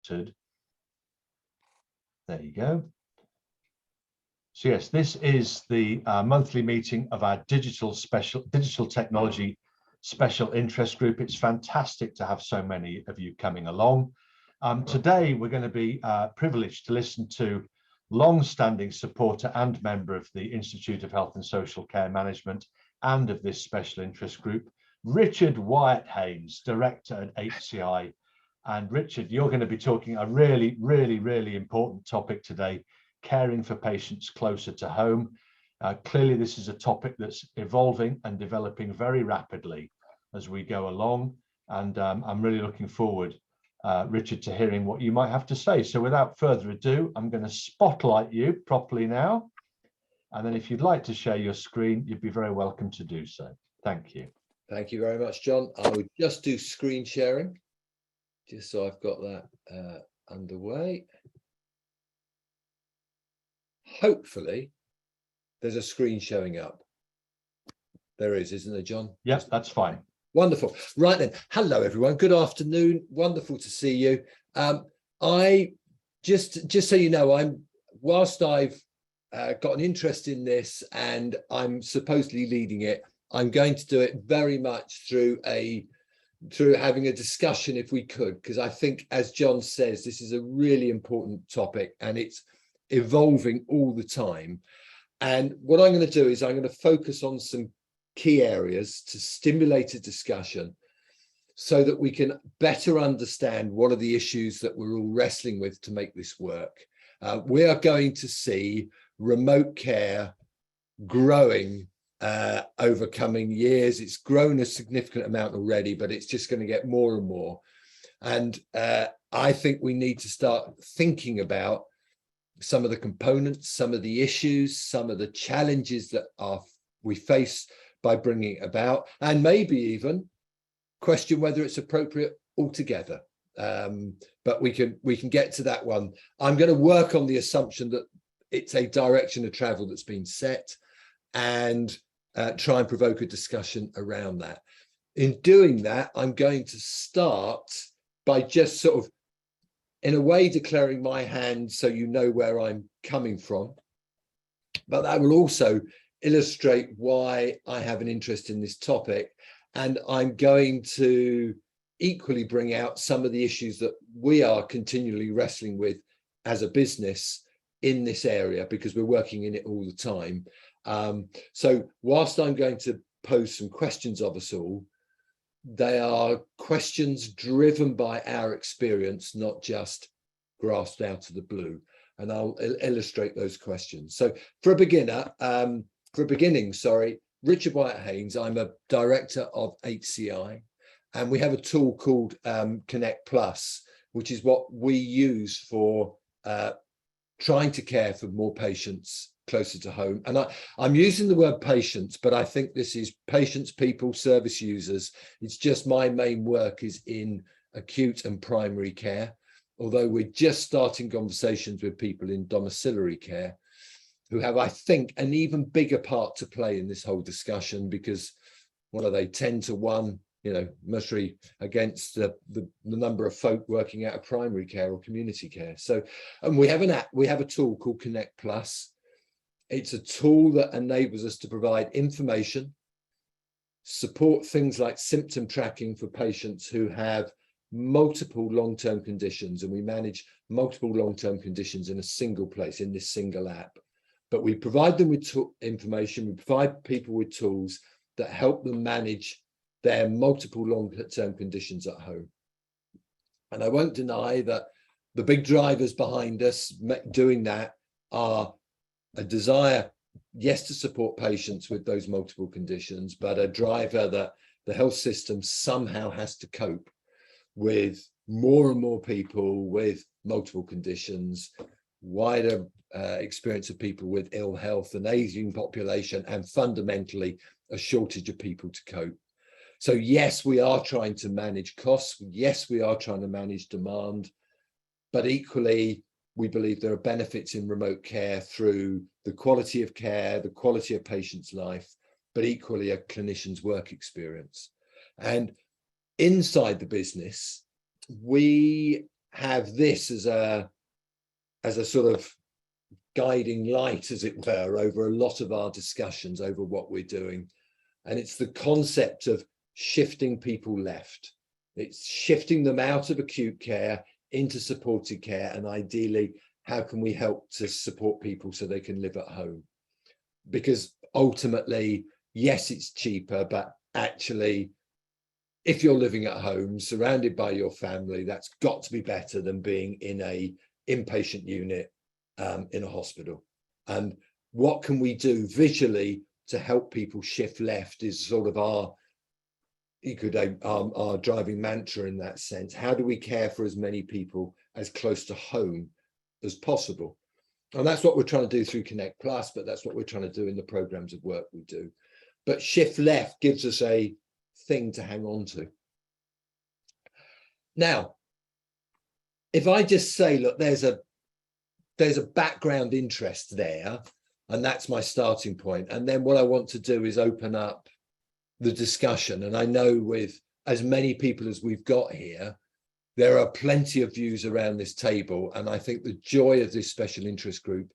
connected. There you go. So yes, this is the monthly meeting of our digital technology special interest group. It's fantastic to have so many of you coming along. Today, we're going to be privileged to listen to long-standing supporter and member of the Institute of Health and Social Care Management and of this special interest group, Richard Wyatt-Haines, Director at HCI. And Richard, you're going to be talking a really important topic today, caring for patients closer to home. Clearly, this is a topic that's evolving and developing very rapidly as we go along. And I'm really looking forward, Richard, to hearing what you might have to say. So without further ado, I'm going to spotlight you properly now. And then if you'd like to share your screen, you'd be very welcome to do so. Thank you. Thank you very much, John. I will just do screen sharing, just so I've got that underway. Hopefully, there's a screen showing up. There is, isn't there, John? Yes, that's fine. Wonderful. Right then. Hello, everyone. Good afternoon. Wonderful to see you. I just so you know, whilst I've got an interest in this and I'm supposedly leading it, I'm going to do it very much through having a discussion if we could, because I think, as John says, this is a really important topic and it's evolving all the time. And what I'm going to do is I'm going to focus on some key areas to stimulate a discussion so that we can better understand what are the issues that we're all wrestling with to make this work. We are going to see remote care growing over coming years. It's grown a significant amount already, but it's just going to get more and more. And I think we need to start thinking about some of the components, some of the issues, some of the challenges that we face by bringing it about, and maybe even question whether it's appropriate altogether. But we can get to that one. I'm going to work on the assumption that it's a direction of travel that's been set and try and provoke a discussion around that. In doing that, I'm going to start by just sort of, in a way, declaring my hand so you know where I'm coming from. But that will also illustrate why I have an interest in this topic. And I'm going to equally bring out some of the issues that we are continually wrestling with as a business in this area, because we're working in it all the time. So whilst I'm going to pose some questions of us all, they are questions driven by our experience, not just grasped out of the blue. And I'll illustrate those questions. So for a beginning, Richard Wyatt-Haines, I'm a director of HCI, and we have a tool called Connect Plus, which is what we use for trying to care for more patients closer to home. And I'm using the word patients, but I think this is patients, people, service users. It's just my main work is in acute and primary care, although we're just starting conversations with people in domiciliary care who have, I think, an even bigger part to play in this whole discussion, because what are they, 10 to 1, mercy against the number of folk working out of primary care or community care. So, and we have an app, we have a tool called Connect Plus. It's a tool that enables us to provide information, support things like symptom tracking for patients who have multiple long-term conditions, and we manage multiple long-term conditions in a single place, in this single app. But we provide them with information, we provide people with tools that help them manage their multiple long-term conditions at home. And I won't deny that the big drivers behind us doing that are a desire, yes, to support patients with those multiple conditions, but a driver that the health system somehow has to cope with more and more people with multiple conditions, wider experience of people with ill health, an aging population, and fundamentally a shortage of people to cope. So yes, we are trying to manage costs. Yes, we are trying to manage demand, but equally, we believe there are benefits in remote care through the quality of care, the quality of patient's life, but equally a clinician's work experience. And inside the business, we have this as a sort of guiding light, as it were, over a lot of our discussions over what we're doing. And it's the concept of shifting people left. It's shifting them out of acute care into supported care, and ideally, how can we help to support people so they can live at home? Because ultimately, yes, it's cheaper, but actually, if you're living at home, surrounded by your family, that's got to be better than being in a inpatient unit in a hospital. And what can we do visually to help people shift left is sort of our driving mantra in that sense. How do we care for as many people as close to home as possible? And that's what we're trying to do through Connect Plus, but that's what we're trying to do in the programs of work we do. But shift left gives us a thing to hang on to. Now, if I just say, look, there's a background interest there, and that's my starting point. And then what I want to do is open up the discussion. And I know with as many people as we've got here, there are plenty of views around this table. And I think the joy of this special interest group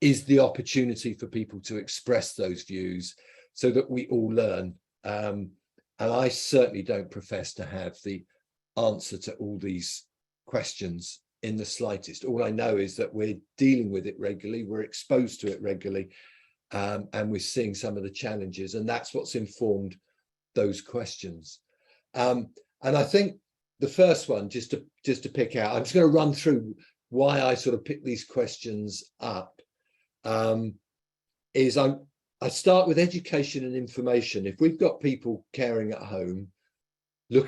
is the opportunity for people to express those views so that we all learn. And I certainly don't profess to have the answer to all these questions in the slightest. All I know is that we're dealing with it regularly, we're exposed to it regularly, and we're seeing some of the challenges, and that's what's informed those questions. And I think the first one, just to pick out, I'm just going to run through why I sort of pick these questions up, is I start with education and information. If we've got people caring at home,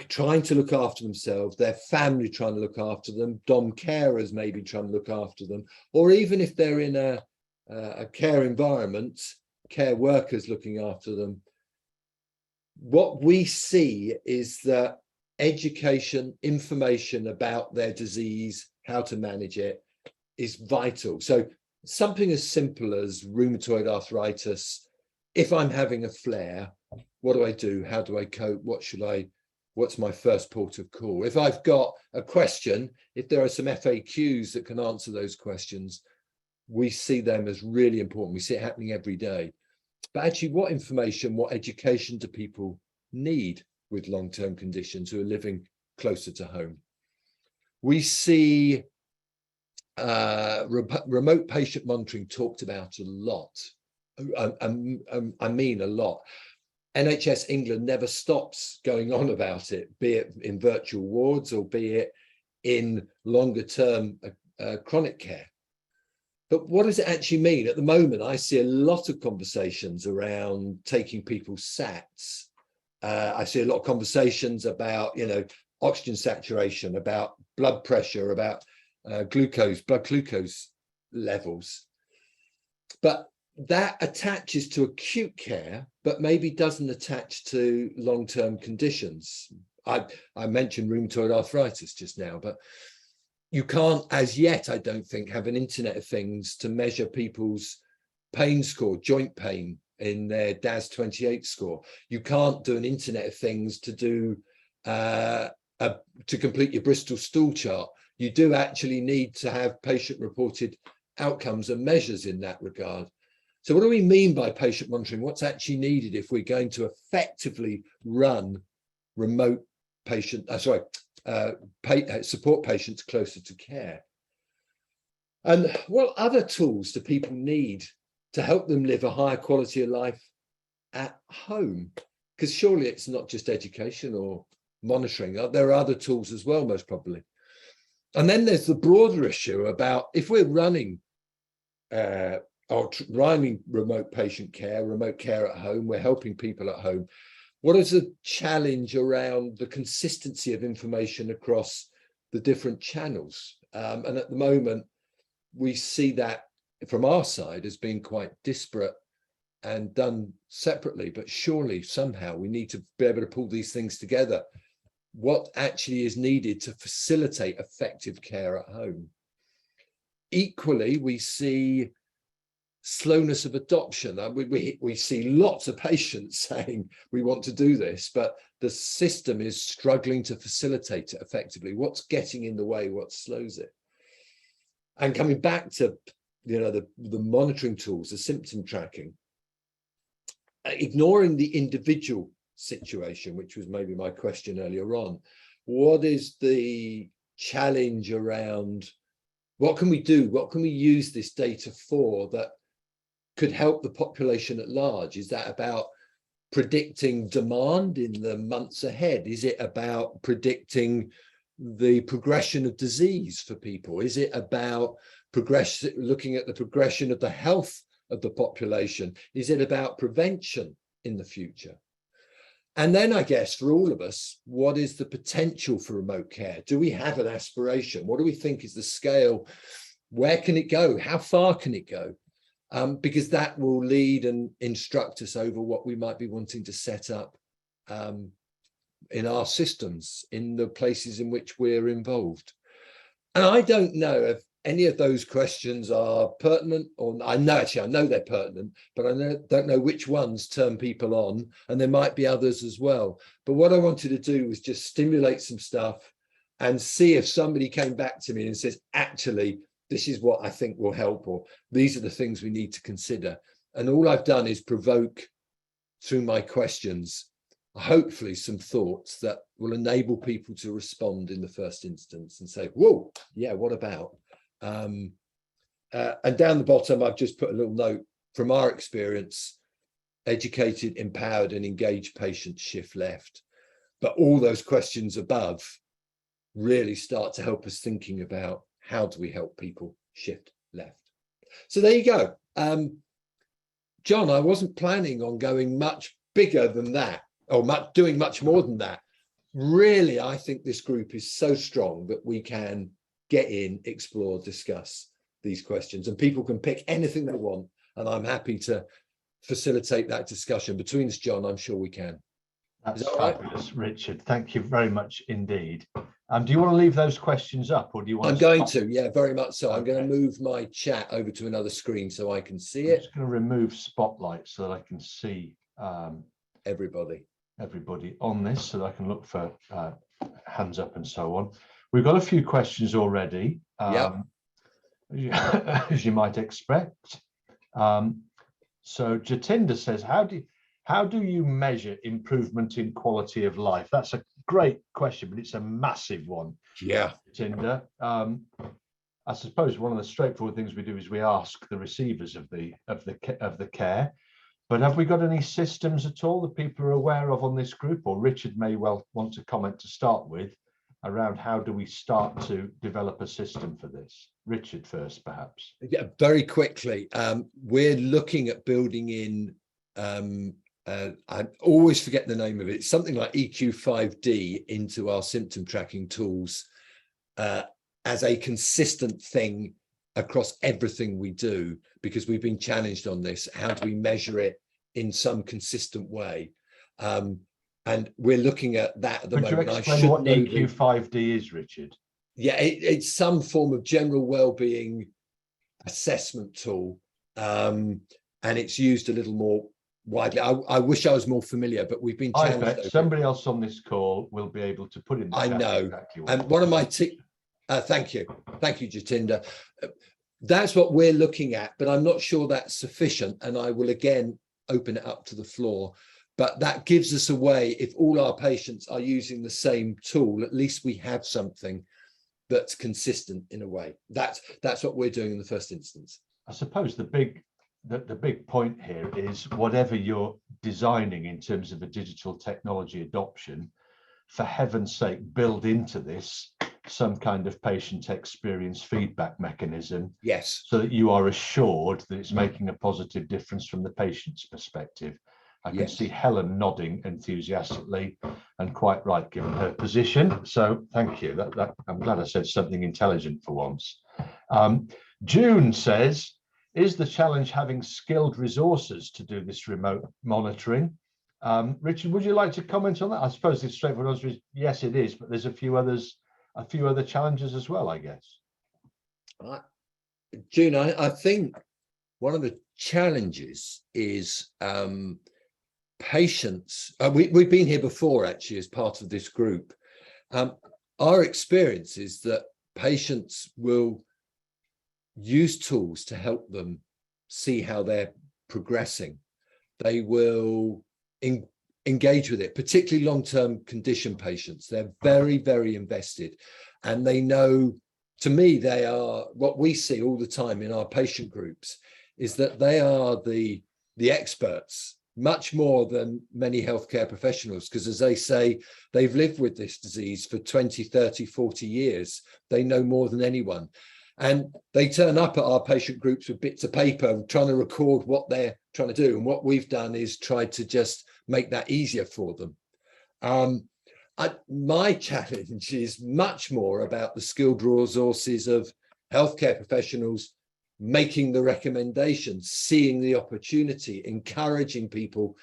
trying to look after themselves, their family trying to look after them, dom carers maybe trying to look after them, or even if they're in a care environment, care workers looking after them, what we see is that education, information about their disease, how to manage it, is vital. So something as simple as rheumatoid arthritis, if I'm having a flare, what do I do? How do I cope? What's my first port of call? If I've got a question, if there are some FAQs that can answer those questions, we see them as really important. We see it happening every day. But actually, what information, what education do people need with long-term conditions who are living closer to home? We see remote patient monitoring talked about a lot. I mean a lot. NHS England never stops going on about it, be it in virtual wards or be it in longer term chronic care. But what does it actually mean? At the moment, I see a lot of conversations around taking people's SATs. I see a lot of conversations about, oxygen saturation, about blood pressure, about blood glucose levels. But that attaches to acute care, but maybe doesn't attach to long-term conditions. I mentioned rheumatoid arthritis just now, but you can't, as yet, I don't think, have an Internet of Things to measure people's pain score, joint pain in their DAS-28 score. You can't do an Internet of Things to do to complete your Bristol stool chart. You do actually need to have patient-reported outcomes and measures in that regard. So what do we mean by patient monitoring? What's actually needed if we're going to effectively run remote patient, support patients closer to care? And what other tools do people need to help them live a higher quality of life at home? Because surely it's not just education or monitoring. There are other tools as well, most probably. And then there's the broader issue about if we're running remote patient care, remote care at home, we're helping people at home. What is the challenge around the consistency of information across the different channels? And at the moment, we see that from our side as being quite disparate and done separately, but surely somehow we need to be able to pull these things together. What actually is needed to facilitate effective care at home? Equally, we see slowness of adoption. We see lots of patients saying we want to do this, but the system is struggling to facilitate it effectively. What's getting in the way? What slows it? And coming back to, you know, the monitoring tools, the symptom tracking, ignoring the individual situation, which was maybe my question earlier on, what is the challenge around what can we do? What can we use this data for that could help the population at large? Is that about predicting demand in the months ahead? Is it about predicting the progression of disease for people? Is it about looking at the progression of the health of the population? Is it about prevention in the future? And then I guess for all of us, what is the potential for remote care? Do we have an aspiration? What do we think is the scale? Where can it go? How far can it go? Because that will lead and instruct us over what we might be wanting to set up in our systems, in the places in which we're involved. And I don't know if any of those questions are pertinent, or I know they're pertinent, but I don't know which ones turn people on, and there might be others as well. But what I wanted to do was just stimulate some stuff and see if somebody came back to me and says, actually, this is what I think will help, or these are the things we need to consider. And all I've done is provoke through my questions, hopefully some thoughts that will enable people to respond in the first instance and say, whoa, yeah, what about? And down the bottom, I've just put a little note from our experience: educated, empowered, and engaged patients shift left. But all those questions above really start to help us thinking about how do we help people shift left. So there you go. John, I wasn't planning on going much bigger than that, or doing much more than that. Really, I think this group is so strong that we can get in, explore, discuss these questions, and people can pick anything they want, and I'm happy to facilitate that discussion between us. John, I'm sure we can. That's fabulous, right? Richard. Thank you very much indeed. Do you want to leave those questions up, or do you want I'm going to, yeah, very much so. Okay. I'm going to move my chat over to another screen so I can see it. I'm just going to remove Spotlight so that I can see everybody on this, so that I can look for hands up and so on. We've got a few questions already, as you might expect. So Jatinda says, how do you measure improvement in quality of life? That's a great question, but it's a massive one. Yeah, Jatinda. I suppose one of the straightforward things we do is we ask the receivers of the care. But have we got any systems at all that people are aware of on this group? Or Richard may well want to comment to start with around how do we start to develop a system for this? Richard first, perhaps. Yeah, very quickly. We're looking at building in, I always forget the name of it, it's something like EQ5D into our symptom tracking tools as a consistent thing across everything we do, because we've been challenged on this. How do we measure it in some consistent way? And we're looking at that at the moment. Could you explain what EQ5D is, Richard? Yeah, it's some form of general well-being assessment tool, and it's used a little more widely. I wish I was more familiar, but we've been challenged. I bet somebody else on this call will be able to put in the chat. I know, exactly and one of my thank you, Jatinda. That's what we're looking at, but I'm not sure that's sufficient, and I will again open it up to the floor. But that gives us a way, if all our patients are using the same tool, at least we have something that's consistent in a way. That's what we're doing in the first instance. I suppose the big point here is whatever you're designing in terms of a digital technology adoption, for heaven's sake, build into this some kind of patient experience feedback mechanism. Yes. So that you are assured that it's making a positive difference from the patient's perspective. I can see Helen nodding enthusiastically, and quite right given her position. So thank you. I'm glad I said something intelligent for once. June says, is the challenge having skilled resources to do this remote monitoring? Richard, would you like to comment on that? I suppose the straightforward answer is yes, it is, but there's a few other challenges as well, I guess. June, I think one of the challenges is patients. We've been here before, actually, as part of this group. Our experience is that patients will use tools to help them see how they're progressing. They will engage with it, particularly long-term condition patients. They're very, very invested, and they know, to me, they are, what we see all the time in our patient groups is that they are the experts, much more than many healthcare professionals, because as they say, they've lived with this disease for 20, 30, 40 years. They know more than anyone. And they turn up at our patient groups with bits of paper trying to record what they're trying to do. And what we've done is tried to just make that easier for them. My challenge is much more about the skilled resources of healthcare professionals making the recommendations, seeing the opportunity, encouraging people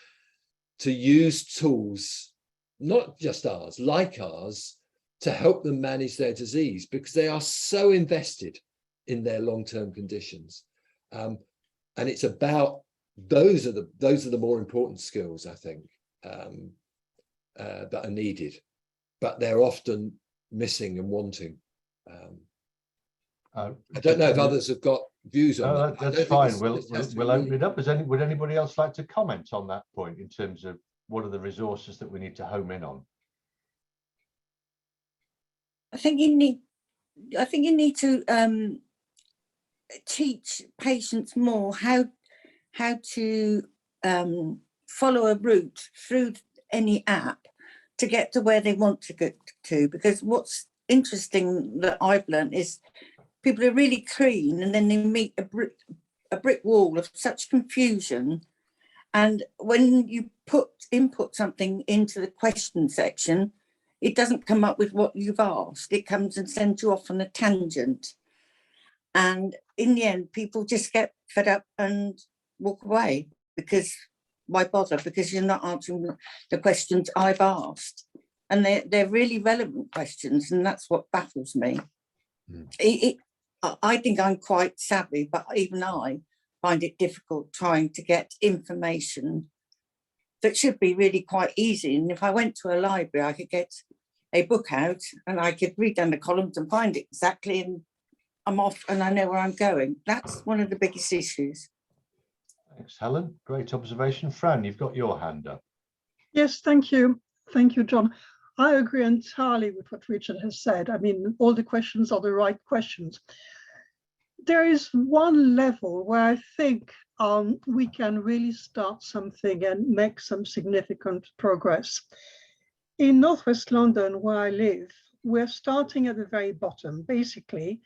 to use tools, not just ours, like ours, to help them manage their disease, because they are so invested in their long-term conditions. And it's about those are the more important skills, I think, that are needed, but they're often missing and wanting. I don't know if others have got views on that. That's fine. We'll open it up. Would anybody else like to comment on that point in terms of what are the resources that we need to home in on? I think you need to teach patients more how to follow a route through any app to get to where they want to get to. Because what's interesting that I've learned is people are really keen, and then they meet a brick wall of such confusion. And when you input something into the question section, it doesn't come up with what you've asked. It comes and sends you off on a tangent. And in the end, people just get fed up and walk away, because why bother? Because you're not answering the questions I've asked. And they're really relevant questions, and that's what baffles me. I think I'm quite savvy, but even I find it difficult trying to get information that should be really quite easy. And if I went to a library, I could get a book out and I could read down the columns and find it exactly, and I'm off and I know where I'm going. That's one of the biggest issues. Thanks, Helen. Great observation. Fran, you've got your hand up. Yes, thank you. Thank you, John. I agree entirely with what Richard has said. I mean, all the questions are the right questions. There is one level where I think we can really start something and make some significant progress. In Northwest London, where I live, we're starting at the very bottom, basically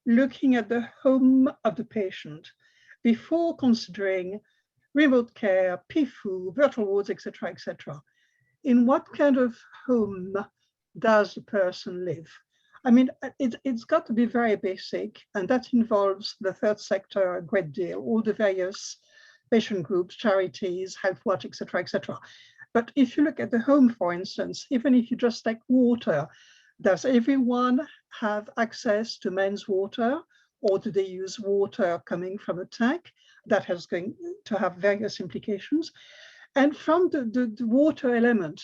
looking at the home of the patient before considering remote care, PIFU, virtual wards, etc., etc. In what kind of home does the person live? I mean, it's got to be very basic, and that involves the third sector a great deal, all the various patient groups, charities, health watch, etc., etc. But if you look at the home, for instance, even if you just take water, does everyone have access to men's water, or do they use water coming from a tank? That has going to have various implications. And from the water element,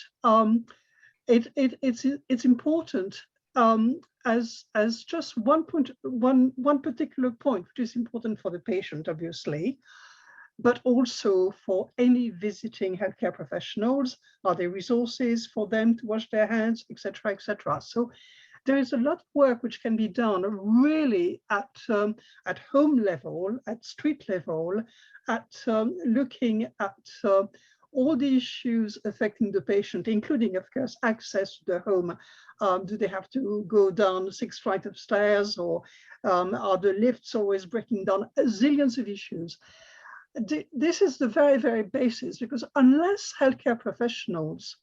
it's important as just one particular point, which is important for the patient, obviously, but also for any visiting healthcare professionals. Are there resources for them to wash their hands, etc., etc.? So there is a lot of work which can be done really at home level, at street level, at looking at all the issues affecting the patient, including, of course, access to the home. Do they have to go down 6 flights of stairs, or are the lifts always breaking down? Zillions of issues. This is the very, very basis, because unless healthcare professionals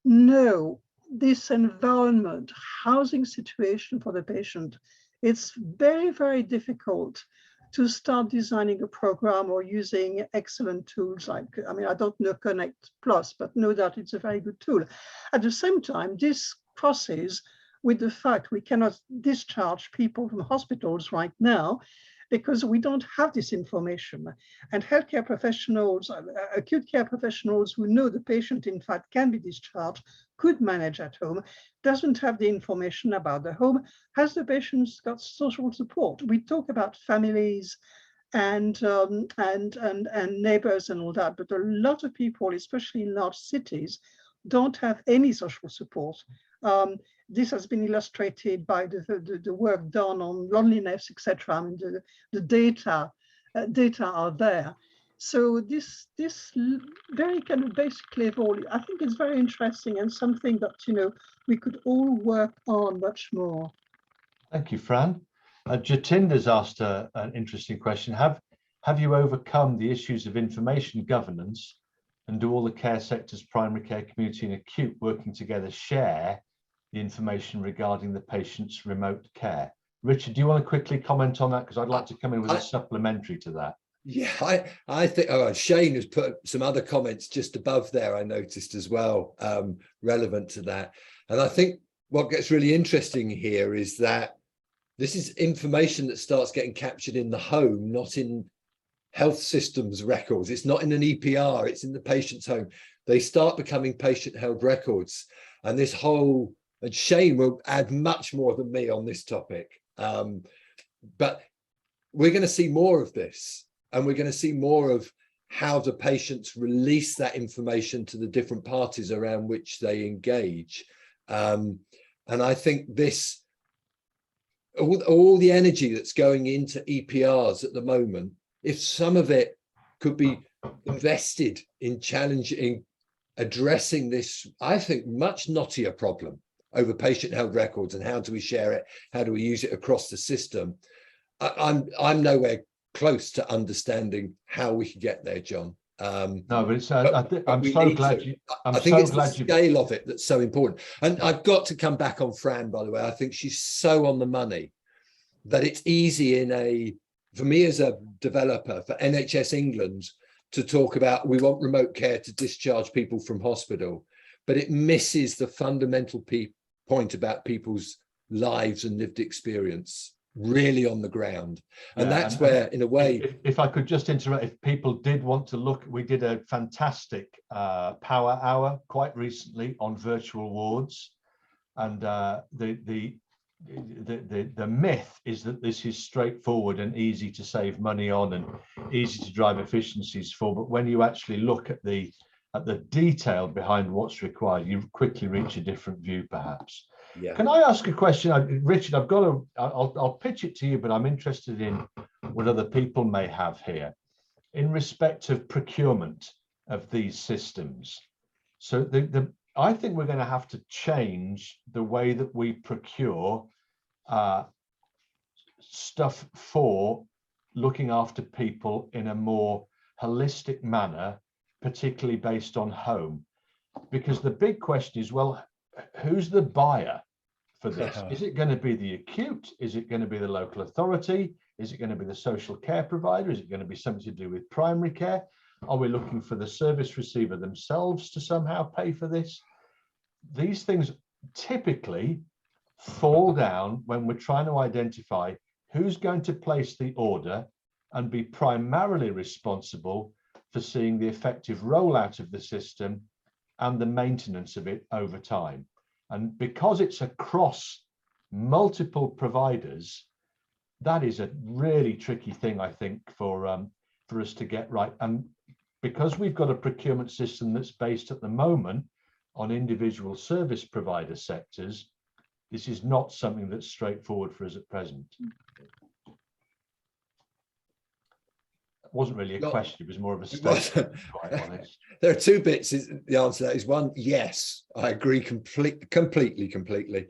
know this environment, housing situation for the patient, it's very, very difficult to start designing a program or using excellent tools like, I mean, I don't know Connect Plus, but know that it's a very good tool. At the same time, this crosses with the fact we cannot discharge people from hospitals right now because we don't have this information. And healthcare professionals, acute care professionals who know the patient in fact can be discharged, could manage at home, doesn't have the information about the home. Has the patient got social support? We talk about families and neighbors and all that, but a lot of people, especially in large cities, don't have any social support. This has been illustrated by the work done on loneliness, etc. I mean, the data are there. So this very kind of basic level, I think it's very interesting and something that, you know, we could all work on much more. Thank you, Fran. Jatinder's asked an interesting question. Have you overcome the issues of information governance, and do all the care sectors, primary care, community and acute, working together share the information regarding the patient's remote care? Richard, do you want to quickly comment on that? Because I'd like to come in with a supplementary to that. Yeah, I think Shane has put some other comments just above there, I noticed as well, relevant to that. And I think what gets really interesting here is that this is information that starts getting captured in the home, not in health systems records. It's not in an EPR, it's in the patient's home. They start becoming patient-held records. And this whole, and Shane will add much more than me on this topic. But we're going to see more of this, and we're going to see more of how the patients release that information to the different parties around which they engage. And I think this, all the energy that's going into EPRs at the moment, if some of it could be invested in challenging, addressing this, I think, much knottier problem over patient-held records and how do we share it, how do we use it across the system, I'm nowhere close to understanding how we can get there, John. No, but it's I'm so glad you. I think it's the scale of it that's so important. And I've got to come back on Fran, by the way. I think she's so on the money that it's easy for me as a developer, for NHS England to talk about we want remote care to discharge people from hospital, but it misses the fundamental point about people's lives and lived experience really on the ground. And that's where, in a way, if I could just interrupt, if people did want to look, we did a fantastic power hour quite recently on virtual wards, and the myth is that this is straightforward and easy to save money on and easy to drive efficiencies for, but when you actually look at the detail behind what's required, you quickly reach a different view, perhaps. Yeah. Can I ask a question, Richard? I'll pitch it to you, but I'm interested in what other people may have here in respect of procurement of these systems. So I think we're going to have to change the way that we procure stuff for looking after people in a more holistic manner, particularly based on home. Because the big question is, well, who's the buyer for this? Is it going to be the acute? Is it going to be the local authority? Is it going to be the social care provider? Is it going to be something to do with primary care? Are we looking for the service receiver themselves to somehow pay for this? These things typically fall down when we're trying to identify who's going to place the order and be primarily responsible for seeing the effective rollout of the system and the maintenance of it over time. And because it's across multiple providers, that is a really tricky thing, I think, for us to get right. And because we've got a procurement system that's based at the moment on individual service provider sectors, this is not something that's straightforward for us at present. It wasn't really a question, it was more of a statement, quite honest. There are two bits. The answer to that is one, yes, I agree completely.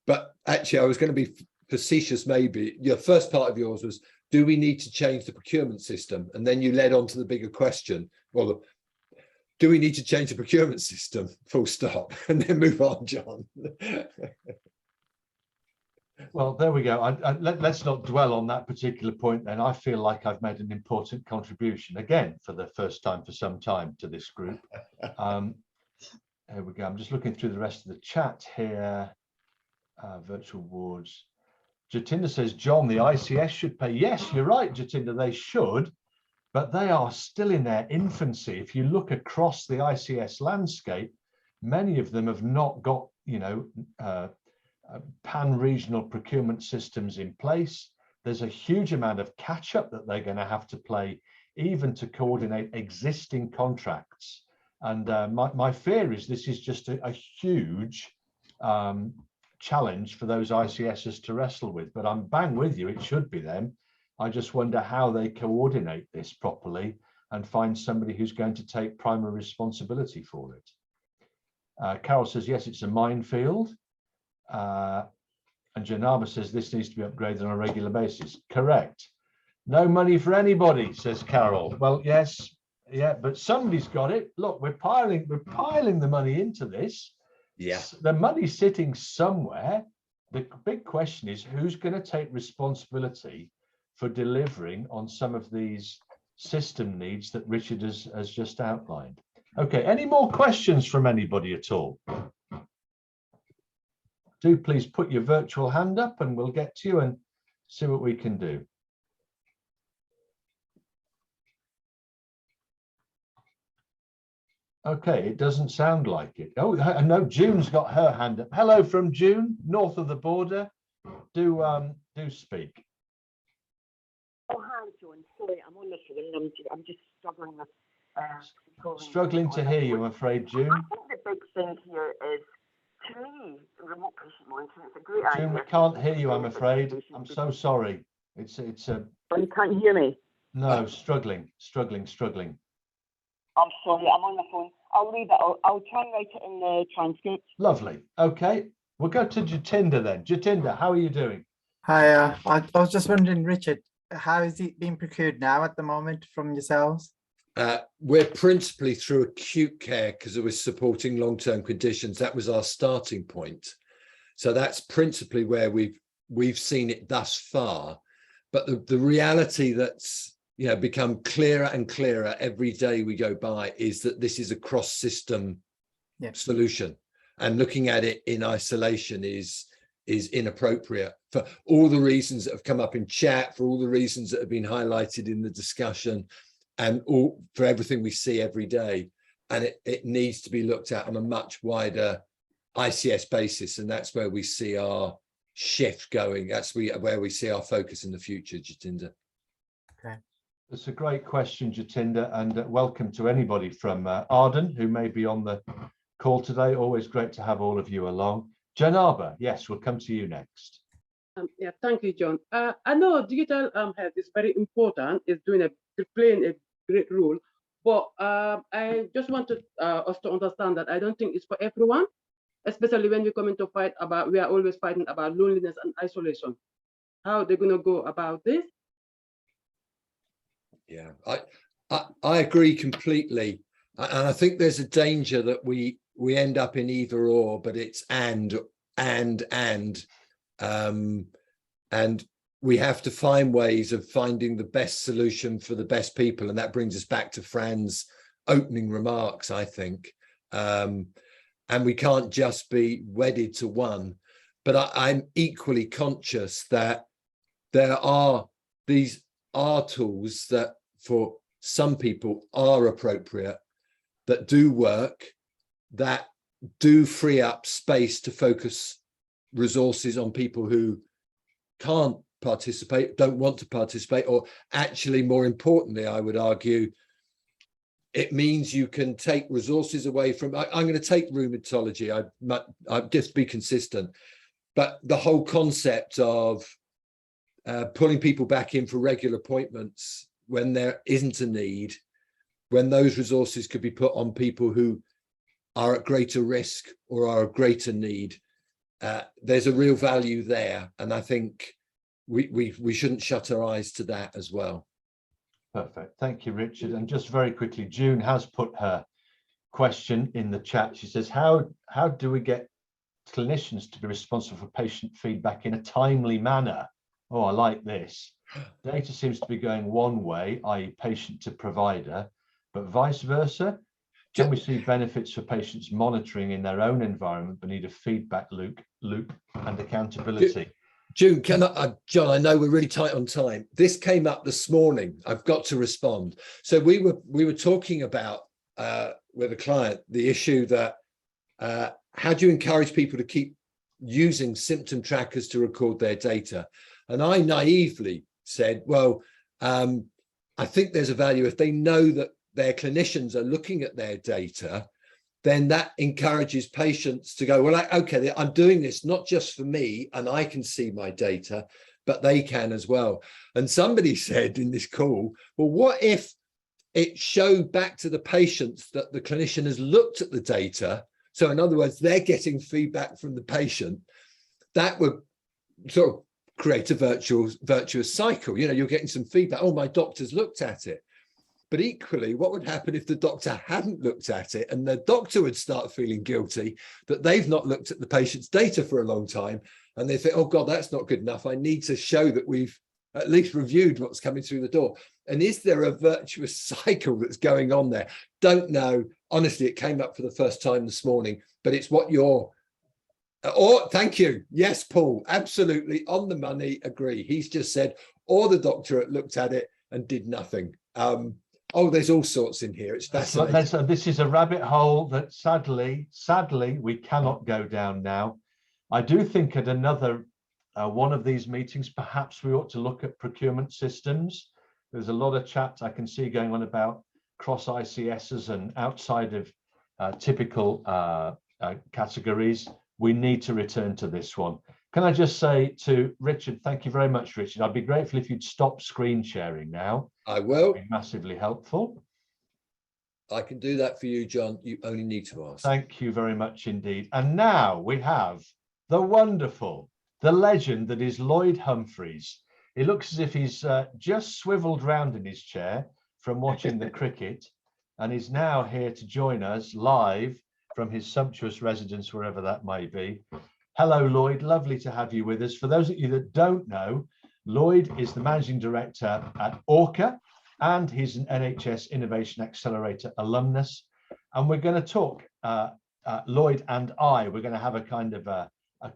But actually, I was going to be facetious maybe. Your first part of yours was, do we need to change the procurement system? And then you led on to the bigger question. Well, do we need to change the procurement system? Full stop. And then move on, John. Well, there we go. Let's not dwell on that particular point then. I feel like I've made an important contribution, again, for the first time for some time to this group. Here we go. I'm just looking through the rest of the chat here. virtual wards. Jatinder says, John, the ICS should pay. Yes, you're right, Jatinder, they should, but they are still in their infancy. If you look across the ICS landscape, many of them have not got, pan-regional procurement systems in place. There's a huge amount of catch-up that they're going to have to play, even to coordinate existing contracts. And my fear is this is just a huge challenge for those ICSs to wrestle with. But I'm bang with you, it should be them. I just wonder how they coordinate this properly and find somebody who's going to take primary responsibility for it. Carol says, yes, it's a minefield. And Janaba says this needs to be upgraded on a regular basis. Correct. No money for anybody, says Carol. Well, yes, yeah, but somebody's got it. Look, we're piling the money into this. Yeah. The money's sitting somewhere. The big question is who's going to take responsibility for delivering on some of these system needs that Richard has just outlined. Okay, any more questions from anybody at all? Do please put your virtual hand up and we'll get to you and see what we can do. Okay, it doesn't sound like it. Oh, no, June's got her hand up. Hello from June, north of the border. Do speak. Oh, hi, John. Sorry, I'm on the phone. I'm just struggling with... struggling to hear you, I'm afraid, June. I think the big thing here is, to me, remote patient monitoring, it's a great idea. June, we can't hear you, I'm afraid. I'm so sorry. It's a... Oh, you can't hear me? No, struggling. I'm sorry, I'm on the phone. I'll leave it. I'll try and write it in the transcript. Lovely. Okay, we'll go to Jatinder then. Jatinder, how are you doing? Hi, I was just wondering, Richard, how is it being procured now at the moment from yourselves? We're principally through acute care because it was supporting long-term conditions. That was our starting point. So that's principally where we've seen it thus far. But the reality that's become clearer and clearer every day we go by is that this is a cross-system solution, and looking at it in isolation is inappropriate for all the reasons that have come up in chat, for all the reasons that have been highlighted in the discussion, and for everything we see every day. And it needs to be looked at on a much wider ICS basis, and that's where we see our shift going. That's where we see our focus in the future, Jatinder. Okay. It's a great question, Jatinder, and welcome to anybody from Arden who may be on the call today. Always great to have all of you along. Janaba, yes, we'll come to you next. Yeah, thank you, John. I know digital health is very important. It's playing a great role, but I just wanted us to understand that I don't think it's for everyone, especially when we come into fight about, we are always fighting about loneliness and isolation. How are they going to go about this? Yeah, I agree completely, and I think there's a danger that we end up in either or, but it's and we have to find ways of finding the best solution for the best people, and that brings us back to Fran's opening remarks, I think, and we can't just be wedded to one. But I'm equally conscious that these are tools that for some people are appropriate, that do work, that do free up space to focus resources on people who can't participate, don't want to participate, or actually, more importantly, I would argue, it means you can take resources away from, I'm going to take rheumatology, I just be consistent, but the whole concept of pulling people back in for regular appointments when there isn't a need, when those resources could be put on people who are at greater risk or are at greater need, there's a real value there. And I think we shouldn't shut our eyes to that as well. Perfect. Thank you, Richard. And just very quickly, June has put her question in the chat. She says, how do we get clinicians to be responsible for patient feedback in a timely manner? Oh, I like this. Data seems to be going one way, i.e. patient to provider, but vice versa. Can we see benefits for patients monitoring in their own environment, but need a feedback loop and accountability? June, John, I know we're really tight on time. This came up this morning. I've got to respond. So we were talking about with a client the issue that how do you encourage people to keep using symptom trackers to record their data? And I naively said, well, I think there's a value if they know that their clinicians are looking at their data, then that encourages patients to go, well, okay, I'm doing this not just for me and I can see my data, but they can as well. And somebody said in this call, well, what if it showed back to the patients that the clinician has looked at the data? So in other words, they're getting feedback from the patient. That would sort of create a virtuous cycle. You know, you're getting some feedback. Oh, my doctor's looked at it. But equally, what would happen if the doctor hadn't looked at it and the doctor would start feeling guilty that they've not looked at the patient's data for a long time, and they think, oh God, that's not good enough. I need to show that we've at least reviewed what's coming through the door. And is there a virtuous cycle that's going on there? Don't know. Honestly, it came up for the first time this morning, but it's what you're, thank you. Yes, Paul, absolutely on the money, agree. He's just said, or the doctor looked at it and did nothing. Oh, there's all sorts in here. It's fascinating. This is a rabbit hole that sadly, we cannot go down now. I do think at another one of these meetings, perhaps we ought to look at procurement systems. There's a lot of chat I can see going on about cross ICSs and outside of typical categories. We need to return to this one. Can I just say to Richard, thank you very much, Richard. I'd be grateful if you'd stop screen sharing now. I will. That'd be massively helpful. I can do that for you, John. You only need to ask. Thank you very much indeed. And now we have the wonderful, the legend that is Lloyd Humphreys. It looks as if he's just swiveled round in his chair from watching the cricket, and is now here to join us live from his sumptuous residence, wherever that may be. Hello, Lloyd. Lovely to have you with us. For those of you that don't know, Lloyd is the Managing Director at ORCHA, and he's an NHS Innovation Accelerator alumnus. And we're going to talk, Lloyd and we're going to have a kind of a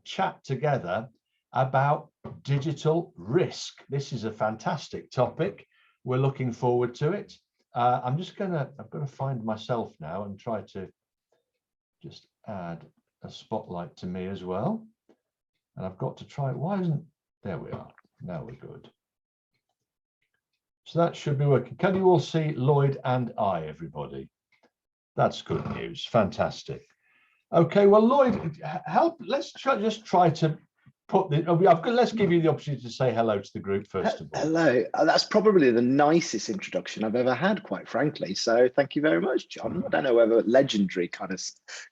chat together about digital risk. This is a fantastic topic. We're looking forward to it. I've got to find myself now and try to just add a spotlight to me as well. And I've got to try, there we are. Now we're good. So that should be working. Can you all see Lloyd and everybody? That's good news. Fantastic. Okay, well, Lloyd, let's try to put let's give you the opportunity to say hello to the group first of all. Hello. That's probably the nicest introduction I've ever had, quite frankly. So thank you very much, John. I don't know whether legendary kind of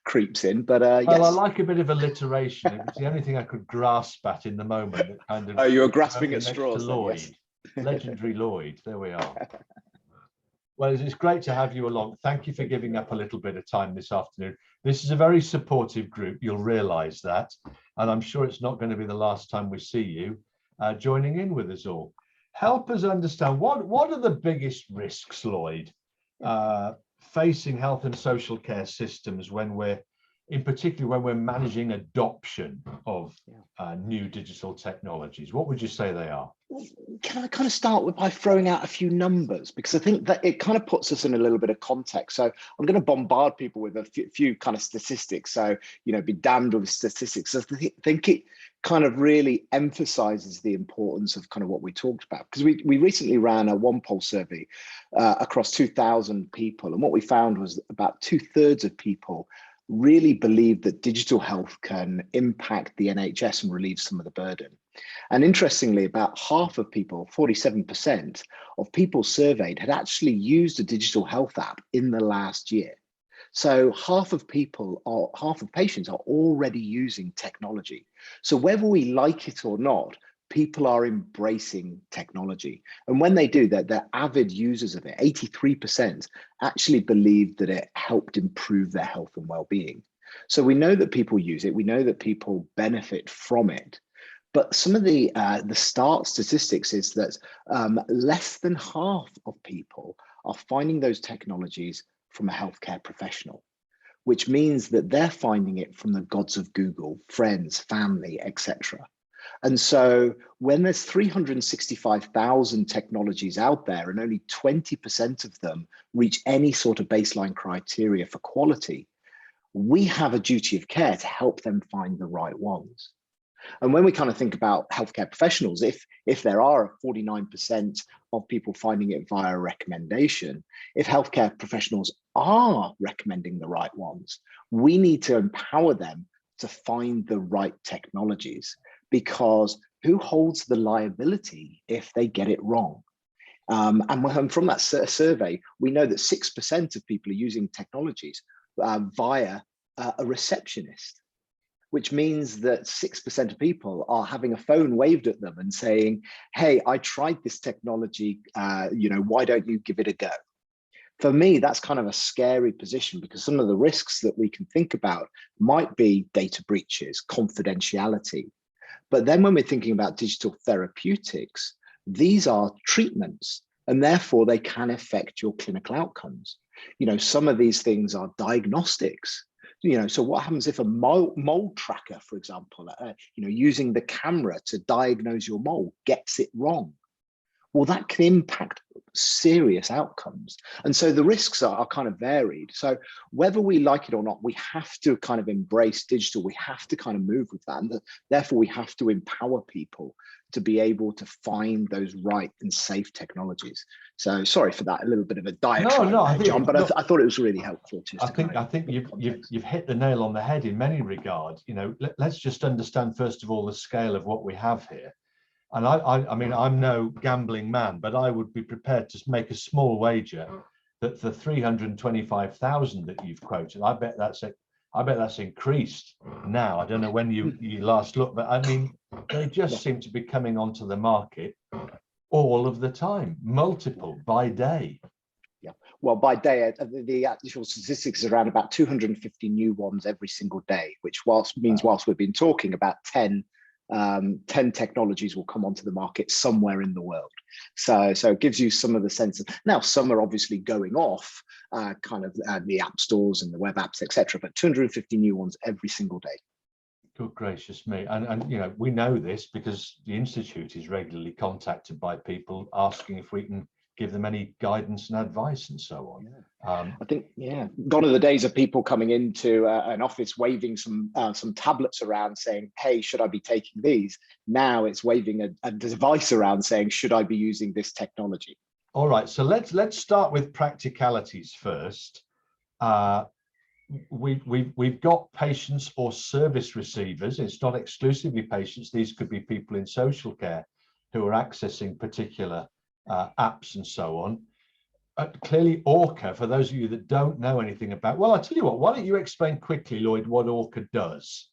creeps in, but yes. Well, I like a bit of alliteration. It was the only thing I could grasp at in the moment. That kind of. Oh, you were grasping at straws. Lloyd, yes. Legendary Lloyd. There we are. Well, it's great to have you along. Thank you for giving up a little bit of time this afternoon. This is a very supportive group. You'll realise that. And I'm sure it's not going to be the last time we see you joining in with us all. Help us understand, what are the biggest risks, Lloyd, facing health and social care systems in particular when we're managing adoption of new digital technologies? What would you say they are? Can I kind of start by throwing out a few numbers, because I think that it kind of puts us in a little bit of context. So I'm going to bombard people with a few kind of statistics. So, be damned with statistics. I think it kind of really emphasizes the importance of kind of what we talked about, because we recently ran a one poll survey across 2,000 people. And what we found was about 2/3 of people really believe that digital health can impact the NHS and relieve some of the burden. And interestingly, about half of people, 47% of people surveyed, had actually used a digital health app in the last year. So half of patients are already using technology. So whether we like it or not, people are embracing technology. And when they do that, they're avid users of it. 83% actually believe that it helped improve their health and well-being. So we know that people use it. We know that people benefit from it. But some of the start statistics is that less than half of people are finding those technologies from a healthcare professional, which means that they're finding it from the gods of Google, friends, family, etc. And so when there's 365,000 technologies out there and only 20% of them reach any sort of baseline criteria for quality, we have a duty of care to help them find the right ones. And when we kind of think about healthcare professionals, if there are 49% of people finding it via recommendation, if healthcare professionals are recommending the right ones, we need to empower them to find the right technologies, because who holds the liability if they get it wrong? And from that survey, we know that 6% of people are using technologies via a receptionist, which means that 6% of people are having a phone waved at them and saying, hey, I tried this technology, why don't you give it a go? For me, that's kind of a scary position, because some of the risks that we can think about might be data breaches, confidentiality. But then when we're thinking about digital therapeutics, these are treatments, and therefore they can affect your clinical outcomes. Some of these things are diagnostics. So what happens if a mold tracker, for example, using the camera to diagnose your mold, gets it wrong? Well, that can impact serious outcomes. And so the risks are kind of varied. So whether we like it or not, we have to kind of embrace digital. We have to kind of move with that. And therefore, we have to empower people to be able to find those right and safe technologies. So sorry for that, a little bit of a diatribe there, John, but I thought it was really helpful. I think you've hit the nail on the head in many regards. Let's just understand, first of all, the scale of what we have here. And I mean, I'm no gambling man, but I would be prepared to make a small wager that the 325,000 that you've quoted, I bet that's increased now. I don't know when you last looked, but I mean, they just seem to be coming onto the market all of the time, multiple by day. Yeah, well, by day, the actual statistics is around about 250 new ones every single day, which whilst we've been talking about 10 technologies will come onto the market somewhere in the world. So it gives you some of the sense of, now some are obviously going off the app stores and the web apps, etc., but 250 new ones every single day. Good gracious me. And we know this because the Institute is regularly contacted by people asking if we can give them any guidance and advice and so on. I think, gone are the days of people coming into an office waving some tablets around saying, hey, should I be taking these? Now it's waving a device around saying, should I be using this technology? All right, so let's start with practicalities first. We've got patients or service receivers. It's not exclusively patients. These could be people in social care who are accessing particular apps and so on. Clearly, ORCHA, for those of you that don't know anything about, well, I'll tell you what, why don't you explain quickly, Lloyd, what ORCHA does?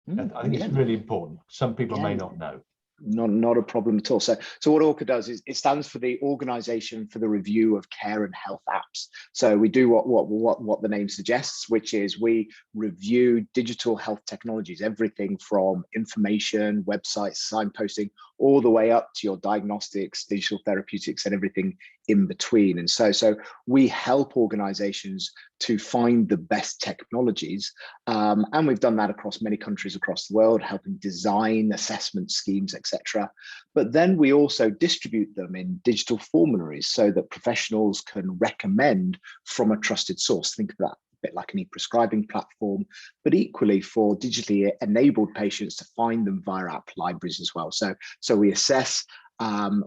I think it's really important. Some people may not know. Not a problem at all. So what ORCHA does is it stands for the Organisation for the Review of Care and Health Apps. So we do what the name suggests, which is we review digital health technologies, everything from information, websites, signposting, all the way up to your diagnostics, digital therapeutics, and everything in between. And so we help organizations to find the best technologies. And we've done that across many countries across the world, helping design assessment schemes, etc. But then we also distribute them in digital formularies so that professionals can recommend from a trusted source. Think of that a bit like an e-prescribing platform, but equally for digitally enabled patients to find them via app libraries as well. So we assess,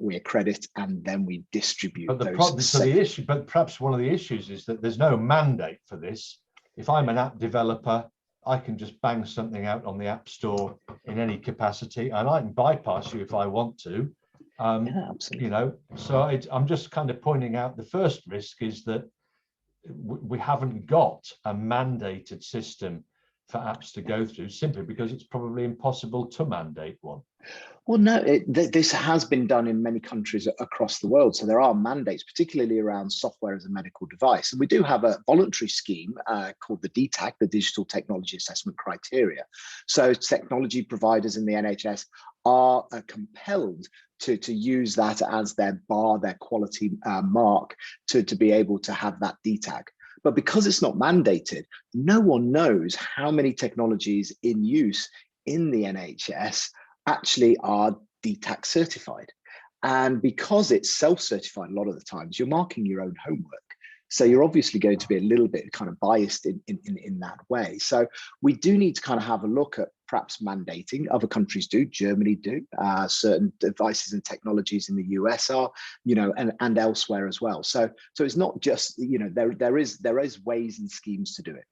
we accredit, and then we distribute. But but perhaps one of the issues is that there's no mandate for this. If I'm an app developer, I can just bang something out on the App Store in any capacity, and I can bypass you if I want to. So I'm just kind of pointing out the first risk is that we haven't got a mandated system for apps to go through, simply because it's probably impossible to mandate one. Well, no, this has been done in many countries across the world. So there are mandates, particularly around software as a medical device. And we do have a voluntary scheme called the DTAC, the Digital Technology Assessment Criteria. So technology providers in the NHS are compelled to use that as their bar, their quality mark to be able to have that DTAC. But because it's not mandated, no one knows how many technologies in use in the NHS actually are DTAC certified. And because it's self-certified a lot of the times, you're marking your own homework. So you're obviously going to be a little bit kind of biased in that way. So we do need to kind of have a look at perhaps mandating. Other countries do, Germany do, certain devices and technologies in the US are, you know, and elsewhere as well. So it's not just, you know, there is ways and schemes to do it.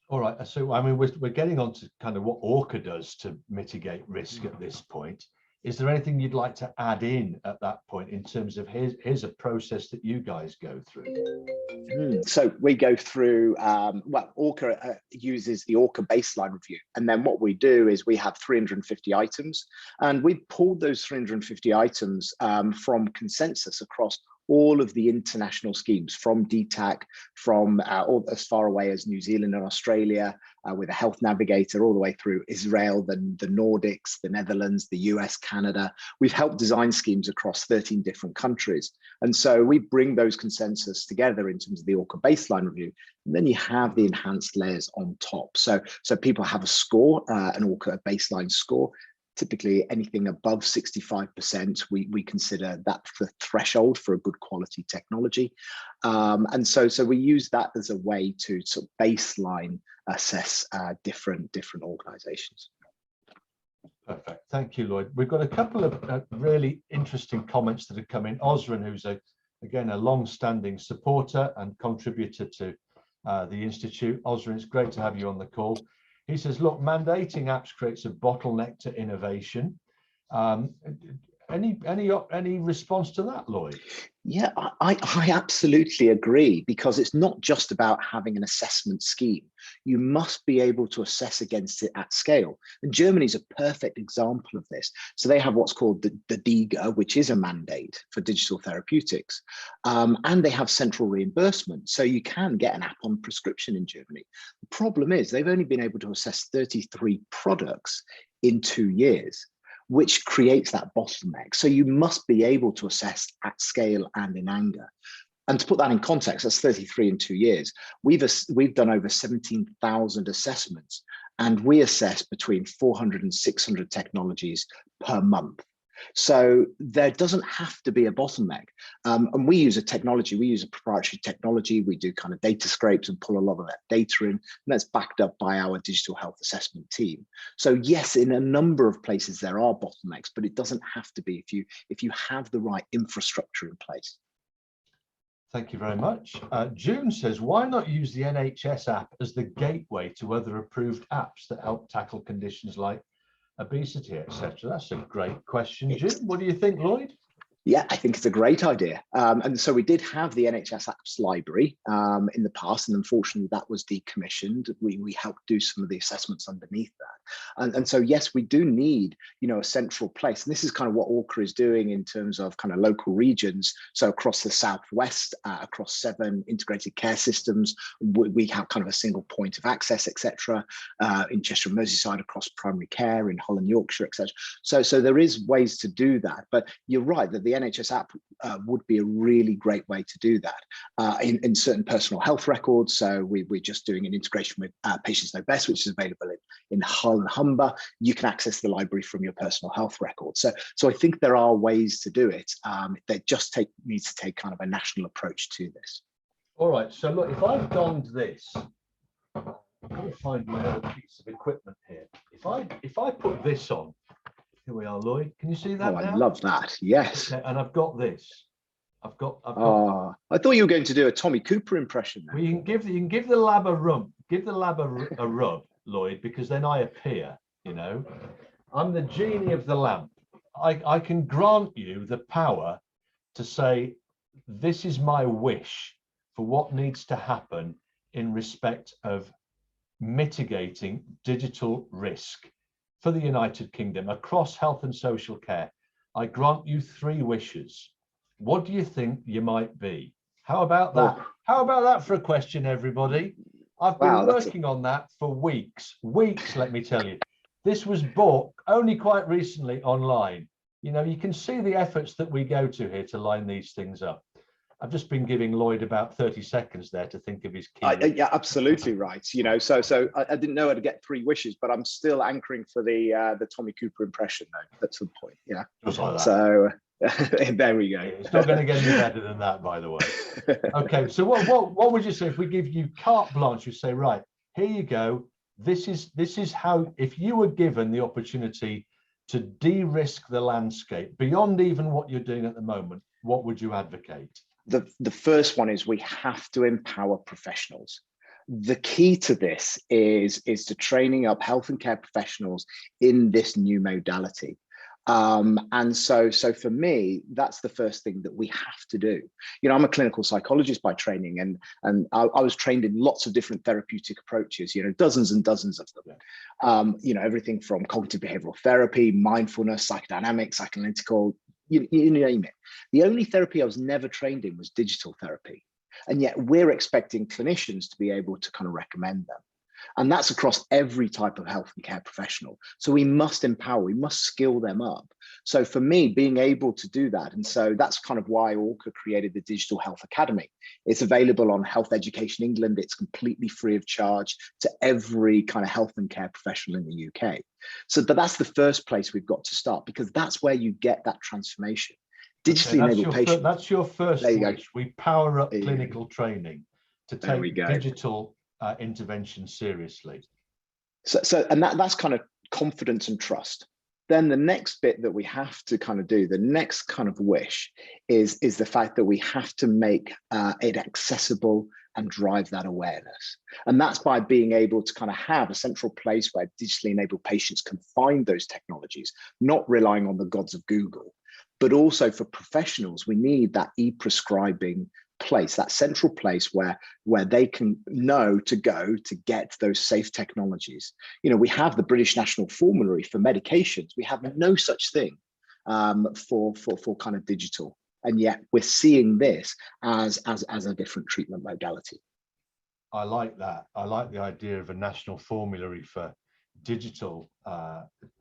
All right, so I mean, we're getting on to kind of what ORCHA does to mitigate risk at this point. Is there anything you'd like to add in at that point in terms of here's a process that you guys go through? So we go through, well, ORCHA uses the ORCHA baseline review. And then what we do is we have 350 items, and we pulled those 350 items from consensus across all of the international schemes, from DTAC, from all, as far away as New Zealand and Australia, with a health navigator, all the way through Israel, the Nordics, the Netherlands, the US, Canada. We've helped design schemes across 13 different countries. And so we bring those consensus together in terms of the ORCHA baseline review, and then you have the enhanced layers on top. So people have a score, an ORCHA baseline score. Typically anything above 65%, we consider that the threshold for a good quality technology. And so we use that as a way to sort of baseline assess different organizations. Perfect. Thank you, Lloyd. We've got a couple of really interesting comments that have come in. Osran, who's again a long-standing supporter and contributor to the Institute. Osran, it's great to have you on the call. He says, look, mandating apps creates a bottleneck to innovation. Any response to that, Lloyd? Yeah, I absolutely agree, because it's not just about having an assessment scheme. You must be able to assess against it at scale. And Germany's a perfect example of this. So they have what's called the DIGA, which is a mandate for digital therapeutics. And they have central reimbursement. So you can get an app on prescription in Germany. The problem is they've only been able to assess 33 products in 2 years, which creates that bottleneck. So you must be able to assess at scale and in anger. And to put that in context, that's 33 in 2 years. We've done over 17,000 assessments, and we assess between 400 and 600 technologies per month. So there doesn't have to be a bottleneck. And we use a proprietary technology. We do kind of data scrapes and pull a lot of that data in, and that's backed up by our digital health assessment team. So yes, in a number of places there are bottlenecks, but it doesn't have to be if you have the right infrastructure in place. Thank you very much. June says, why not use the NHS app as the gateway to other approved apps that help tackle conditions like obesity, etc.? That's a great question, Jim. What do you think, Lloyd? Yeah, I think it's a great idea. And so we did have the NHS apps library in the past, and unfortunately that was decommissioned. We helped do some of the assessments underneath that. And so, yes, we do need, a central place. And this is kind of what ORCHA is doing in terms of kind of local regions. So across the Southwest, across 7 integrated care systems, we have kind of a single point of access, etc. In Cheshire and Merseyside, across primary care, in Holland, Yorkshire, etc. So there is ways to do that. But you're right that the NHS app would be a really great way to do that in certain personal health records. So we're just doing an integration with Patients Know Best, which is available in Hull and Humber. You can access the library from your personal health records. So I think there are ways to do it. They just needs to take kind of a national approach to this. All right. So look, if I've donned this, I'm going to find my other piece of equipment here. If I put this on. Here we are, Lloyd. Can you see that? Oh, now? I love that. Yes. Okay, and I've got this. I've got. Oh, I thought you were going to do a Tommy Cooper impression. Well, you can give the lab a rub. Give the lab a rub, Lloyd, because then I appear. I'm the genie of the lamp. I can grant you the power to say, this is my wish for what needs to happen in respect of mitigating digital risk for the United Kingdom across health and social care. I grant you 3 wishes. What do you think you might be? How about that? Oh. How about that for a question, everybody? I've been working on that for weeks, let me tell you. This was bought only quite recently online. You can see the efforts that we go to here to line these things up. I've just been giving Lloyd about 30 seconds there to think of his key. Yeah, absolutely right. You know, so I didn't know how to get 3 wishes, but I'm still anchoring for the Tommy Cooper impression though at some point. Yeah, Just like that. So there we go. It's not going to get any better than that, by the way. Okay, so what would you say if we give you carte blanche? You say, right, here you go. This is how, if you were given the opportunity to de-risk the landscape beyond even what you're doing at the moment, what would you advocate? The first one is we have to empower professionals. The key to this is to training up health and care professionals in this new modality. And so for me, that's the first thing that we have to do. You know, I'm a clinical psychologist by training, and I was trained in lots of different therapeutic approaches, you know, dozens and dozens of them. You know, everything from cognitive behavioral therapy, mindfulness, psychodynamics, psychoanalytical, you name it. The only therapy I was never trained in was digital therapy. And yet we're expecting clinicians to be able to kind of recommend them. And that's across every type of health and care professional. So we must empower, we must skill them up. So for me, being able to do that, and so that's kind of why ORCHA created the Digital Health Academy. It's available on Health Education England. It's completely free of charge to every kind of health and care professional in the UK. So, but that's the first place we've got to start, because that's where you get that transformation. Digitally enabled patients. That's your first wish. We power up clinical training to take digital intervention seriously. So and that's kind of confidence and trust. Then the next bit that we have to kind of do, the next kind of wish is the fact that we have to make it accessible and drive that awareness. And that's by being able to kind of have a central place where digitally enabled patients can find those technologies, not relying on the gods of Google, but also for professionals, we need that e-prescribing place, that central place where they can know to go to get those safe technologies. You know, we have the British National Formulary for medications. We have no such thing for kind of digital, and yet we're seeing this as a different treatment modality. I like that. I like the idea of a national formulary for digital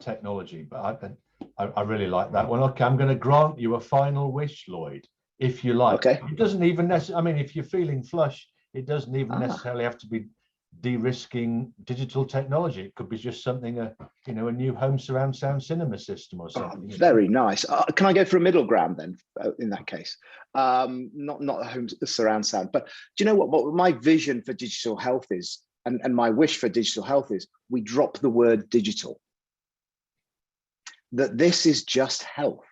technology, but I really like that one. Okay, I'm going to grant you a final wish, Lloyd, if you like. Okay. It doesn't even necessarily, I mean, if you're feeling flush, it doesn't even necessarily have to be de-risking digital technology. It could be just something, you know, a new home surround sound cinema system or something. Very nice. Can I go for a middle ground then, in that case? Not a home surround sound, but do you know what my vision for digital health is, and my wish for digital health is, we drop the word digital. That this is just health.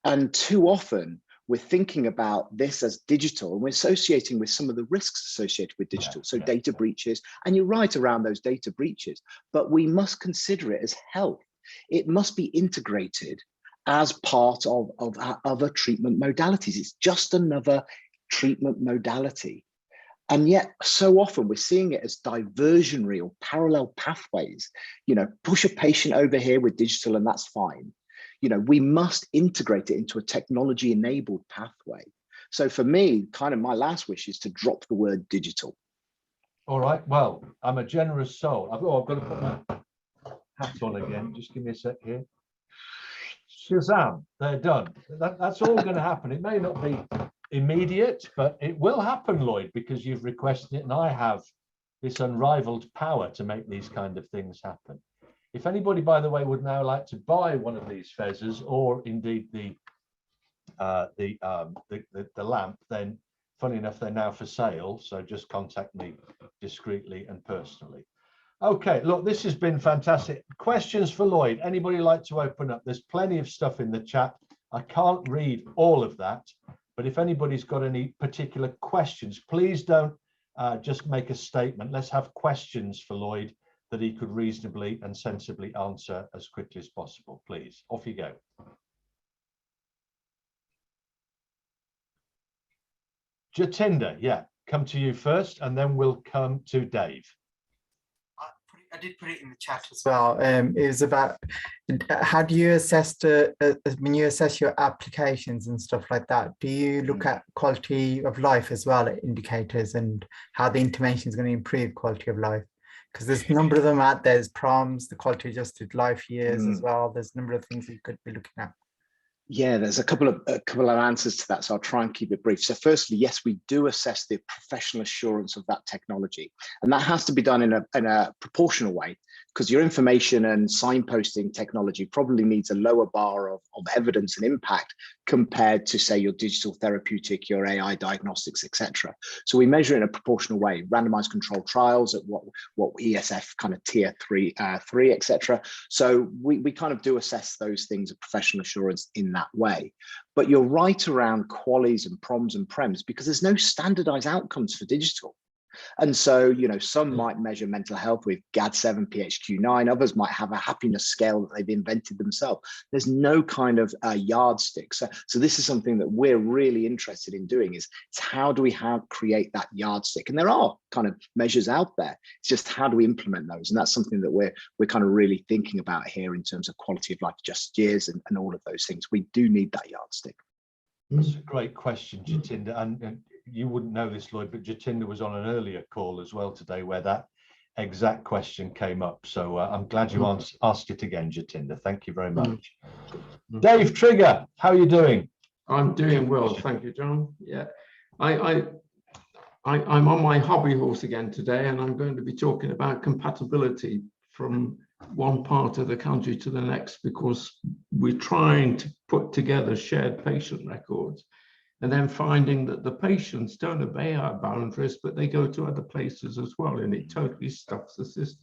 And too often we're thinking about this as digital, and we're associating with some of the risks associated with digital. So data breaches, and you're right around those data breaches, but we must consider it as health. It must be integrated as part of other treatment modalities. It's just another treatment modality. And yet so often we're seeing it as diversionary or parallel pathways. You know, push a patient over here with digital and that's fine. You know, we must integrate it into a technology-enabled pathway. So for me, kind of my last wish is to drop the word digital. All right, well, I'm a generous soul. I've got to put my hat on again. Just give me a sec here. Shazam, they're done. That's all going to happen. It may not be immediate, but it will happen, Lloyd, because you've requested it, and I have this unrivaled power to make these kind of things happen. If anybody, by the way, would now like to buy one of these fezzes, or indeed the lamp, then funny enough, they're now for sale. So just contact me discreetly and personally. Okay, look, this has been fantastic. Questions for Lloyd? Anybody like to open up? There's plenty of stuff in the chat. I can't read all of that, but if anybody's got any particular questions, please don't just make a statement. Let's have questions for Lloyd that he could reasonably and sensibly answer as quickly as possible. Please, off you go. Jatinder, yeah, come to you first, and then we'll come to Dave. I did put it in the chat as well. It was about how do you assess when you assess your applications and stuff like that, do you look at quality of life as well, indicators, and how the intervention is going to improve quality of life? Because there's a number of them out there. There's PROMs, the quality adjusted life years as well. There's a number of things you could be looking at. Yeah, there's a couple of answers to that, so I'll try and keep it brief. So firstly, yes, we do assess the professional assurance of that technology, and that has to be done in a proportional way, because your information and signposting technology probably needs a lower bar of evidence and impact compared to, say, your digital therapeutic, your AI diagnostics, etc. So we measure it in a proportional way, randomized controlled trials at what ESF kind of tier 3, etc. So we kind of do assess those things of professional assurance in that way. But you're right around qualies and proms and prems, because there's no standardized outcomes for digital. And so, you know, some might measure mental health with GAD-7, PHQ-9, others might have a happiness scale that they've invented themselves. There's no kind of yardstick. So this is something that we're really interested in doing, is how do we create that yardstick? And there are kind of measures out there. It's just how do we implement those? And that's something that we're kind of really thinking about here in terms of quality of life adjusted years and all of those things. We do need that yardstick. That's a great question, Jatinder. And you wouldn't know this, Lloyd, but Jatinder was on an earlier call as well today where that exact question came up. So I'm glad you asked it again, Jatinder. Thank you very much. Dave Trigger, how are you doing? I'm doing well, thank you, John. Yeah, I'm on my hobby horse again today, and I'm going to be talking about compatibility from one part of the country to the next, because we're trying to put together shared patient records and then finding that the patients don't obey our boundaries, but they go to other places as well, and it totally stuffs the system.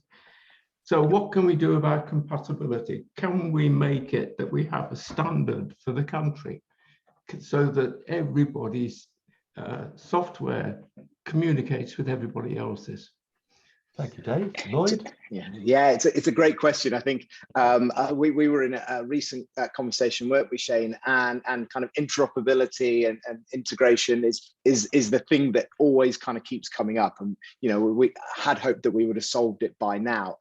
So what can we do about compatibility? Can we make it that we have a standard for the country so that everybody's software communicates with everybody else's? Thank you, Dave. Lloyd? Yeah, it's a great question. I think we were in a recent conversation, weren't we, Shane? And kind of interoperability and integration is the thing that always kind of keeps coming up. And you know, we had hoped that we would have solved it by now.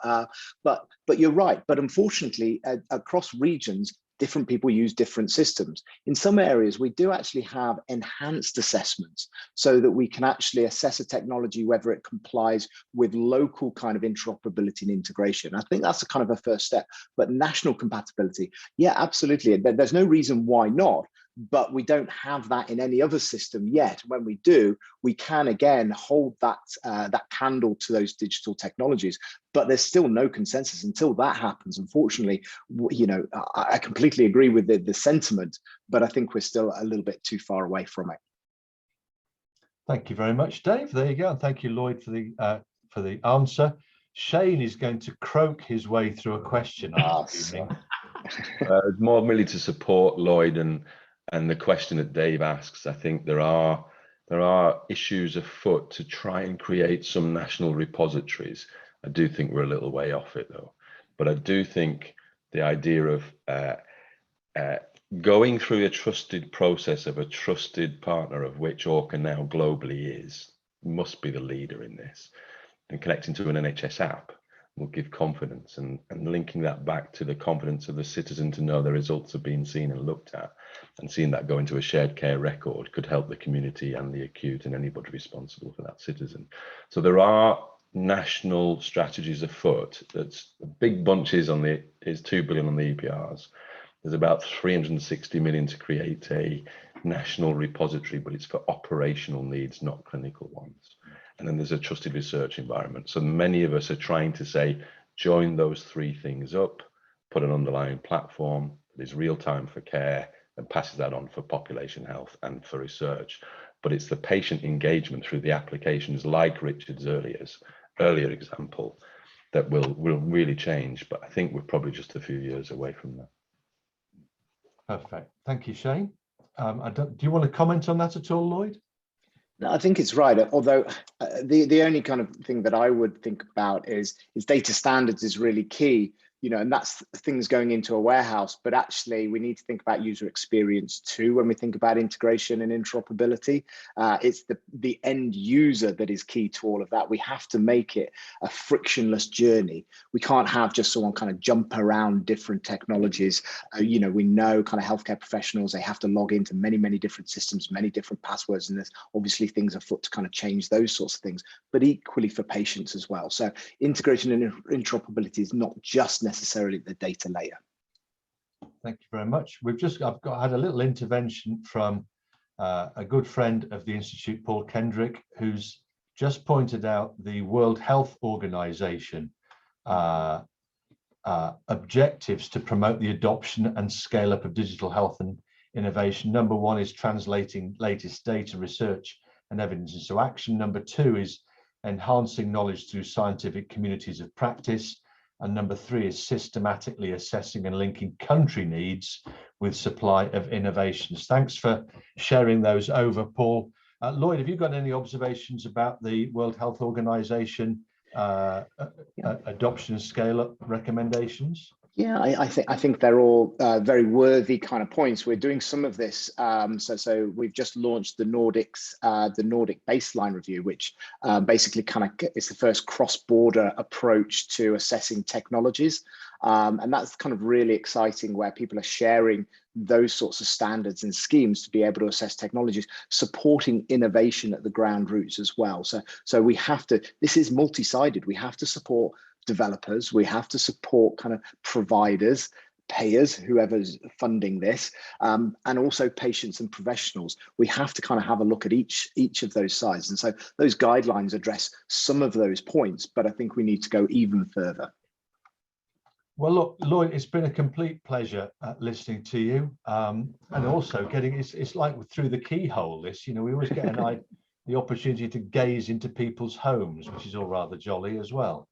But you're right. But unfortunately, across regions, different people use different systems. In some areas, we do actually have enhanced assessments so that we can actually assess a technology, whether it complies with local kind of interoperability and integration. I think that's a kind of a first step, but national compatibility, yeah, absolutely. There's no reason why not, but we don't have that in any other system yet. When we do, we can again hold that candle to those digital technologies, but there's still no consensus until that happens. Unfortunately, you know, I completely agree with the sentiment, but I think we're still a little bit too far away from it. Thank you very much, Dave. There you go. And thank you, Lloyd, for the answer. Shane is going to croak his way through a question. More merely to support Lloyd and the question that Dave asks. I think there are issues afoot to try and create some national repositories. I do think we're a little way off it though, but I do think the idea of going through a trusted process of a trusted partner, of which ORCHA now globally must be the leader in this, and connecting to an NHS app will give confidence, and linking that back to the confidence of the citizen to know the results are being seen and looked at, and seeing that go into a shared care record could help the community and the acute and anybody responsible for that citizen. So there are national strategies afoot. That's big bunches on is 2 billion on the EPRs. There's about 360 million to create a national repository, but it's for operational needs, not clinical ones. And then there's a trusted research environment. So many of us are trying to say, join those three things up, put an underlying platform that is real time for care and passes that on for population health and for research. But it's the patient engagement through the applications like Richard's earlier example that will really change. But I think we're probably just a few years away from that. Perfect. Thank you, Shane. Do you want to comment on that at all, Lloyd? No, I think it's right. Although the only kind of thing that I would think about is data standards is really key, you know, and that's things going into a warehouse. But actually, we need to think about user experience too when we think about integration and interoperability. It's the end user that is key to all of that. We have to make it a frictionless journey. We can't have just someone kind of jump around different technologies. You know, we know kind of healthcare professionals, they have to log into many different systems, many different passwords, and there's obviously things afoot to kind of change those sorts of things, but equally for patients as well. So integration and interoperability is not just necessarily the data layer. Thank you very much. I've had a little intervention from a good friend of the Institute, Paul Kendrick, who's just pointed out the World Health Organization objectives to promote the adoption and scale up of digital health and innovation. Number 1 is translating latest data, research and evidence into action. Number 2 is enhancing knowledge through scientific communities of practice. And number 3 is systematically assessing and linking country needs with supply of innovations. Thanks for sharing those over, Paul. Lloyd, have you got any observations about the World Health Organization adoption and scale-up recommendations? Yeah, I think they're all very worthy kind of points. We're doing some of this. So we've just launched the Nordic baseline review, which basically kind of is the first cross-border approach to assessing technologies. And that's kind of really exciting, where people are sharing those sorts of standards and schemes to be able to assess technologies, supporting innovation at the ground roots as well. So we have to, this is multi-sided. We have to support developers, we have to support kind of providers, payers, whoever's funding this, and also patients and professionals. We have to kind of have a look at each of those sides. And so those guidelines address some of those points, but I think we need to go even further. Well, look, Lloyd, it's been a complete pleasure listening to you, and also getting, it's like through the keyhole, this, you know, we always get the opportunity to gaze into people's homes, which is all rather jolly as well.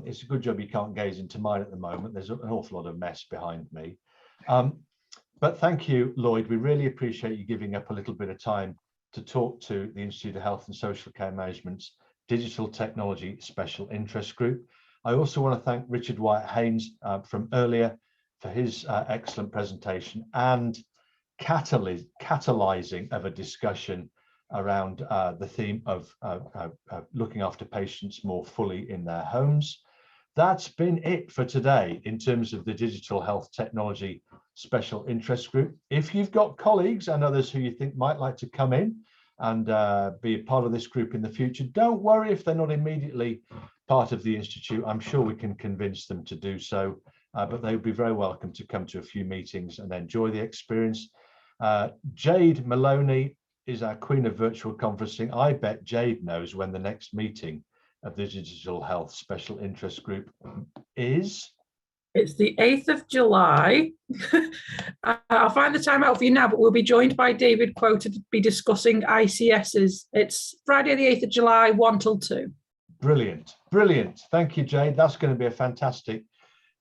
It's a good job you can't gaze into mine at the moment. There's an awful lot of mess behind me. But thank you, Lloyd. We really appreciate you giving up a little bit of time to talk to the Institute of Health and Social Care Management's Digital Technology Special Interest Group. I also want to thank Richard Wyatt-Haines from earlier for his excellent presentation and catalyzing of a discussion around the theme of looking after patients more fully in their homes. That's been it for today in terms of the Digital Health Technology Special Interest Group. If you've got colleagues and others who you think might like to come in and be a part of this group in the future, don't worry if they're not immediately part of the Institute. I'm sure we can convince them to do so, but they would be very welcome to come to a few meetings and enjoy the experience. Jade Maloney is our queen of virtual conferencing. I bet Jade knows when the next meeting of the Digital Health Special Interest Group is. It's the 8th of July. I'll find the time out for you now, but we'll be joined by David Quo to be discussing ICSs. It's Friday the 8th of July, 1 till 2. Brilliant, brilliant. Thank you, Jade. That's going to be a fantastic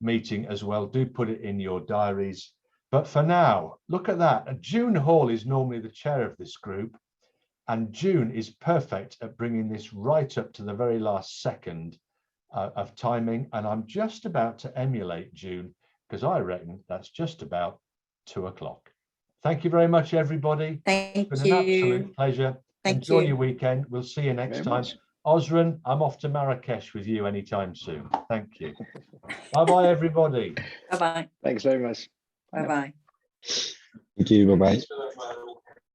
meeting as well. Do put it in your diaries. But for now, look at that. June Hall is normally the chair of this group, and June is perfect at bringing this right up to the very last second of timing. And I'm just about to emulate June, because I reckon that's just about 2 o'clock. Thank you very much, everybody. Thank it's been an absolute pleasure. Enjoy your weekend. We'll see you next time. Osran, I'm off to Marrakesh with you anytime soon. Thank you. Bye-bye, everybody. Bye-bye. Thanks very much. Bye-bye. Thank you. Bye-bye.